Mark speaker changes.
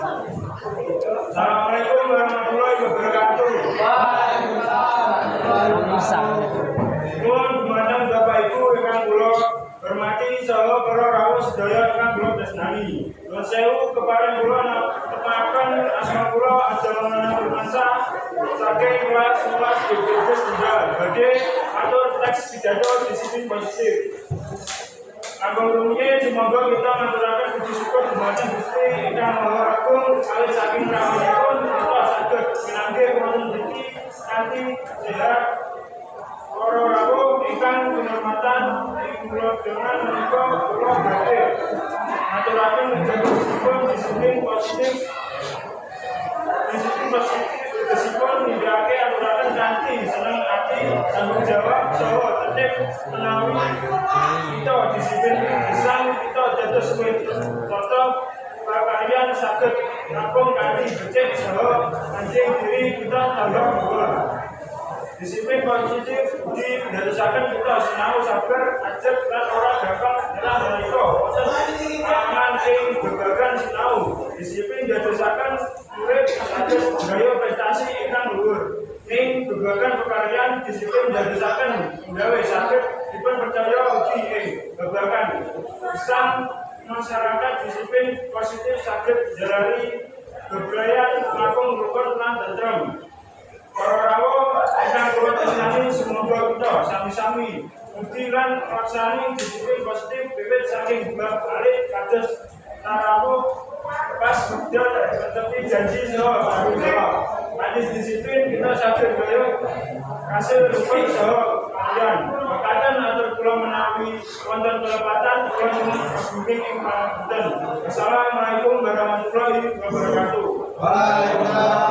Speaker 1: Assalamualaikum warahmatullahi wabarakatuh.
Speaker 2: Waalaikumsalam.
Speaker 1: Nuwun dumateng Bapak Ibu ingkang kula hormati saha para rawuh sedaya ingkang kula tresnani. Nuwun sewu kepareng kula nepaken asma kula Ajalana Firmansyah saking kelas 11 BPD Sunda badhe atur teks pidato disiplin positif. Agung rumiyé dimonggo kita ngaturaken puji syukur dumateng Gusti Ingkang Maha Agung awit saking rahmatipun kita saged pinanggih wonten mriki kanthi sehat. Para rawuh ingkang kinurmatan ing kula dengan menika kula badhe ngaturaken njenenganipun disiplin positif. Disiplin positif tegesipun nindakake aturaken kanthi seneng ati tanggung jawab saha tertib menawi kita disiplin gesang kita dados conto pakaryan saged rampung kanthi becik saha anjing diri kita tambah dhuwur. Disiplin positif didadosaken kita sinau sabar ajeg lan ora gampang nyerah nalika wonten aman ing babagan sinau. Disiplin dadosaken murid saged gaya prestasi ingkang luhur. Ing babagan pekaryan disiplin dadosaken gawe saged dipun percaya ugi ing babagan gesang masyarakat. Disiplin positif saged jalari bebrayan langkung rukun lan tentrem. Para rawuh ingkang kula tresnani semoga kita sami-sami mugi lan laksani disiplin positif wiwit saking bab alit kados rawuh pas budal netepi janji saha tanggung jawab. Manis disiplin kita saged gaya kasil rukun saha kaliyan. Makaten atur kula menawi wonten kelepatan kula nyuwun pagunging ing pangapunten. Assalamualaikum warahmatullahi wabarakatuh.
Speaker 3: Waalaikumsalam.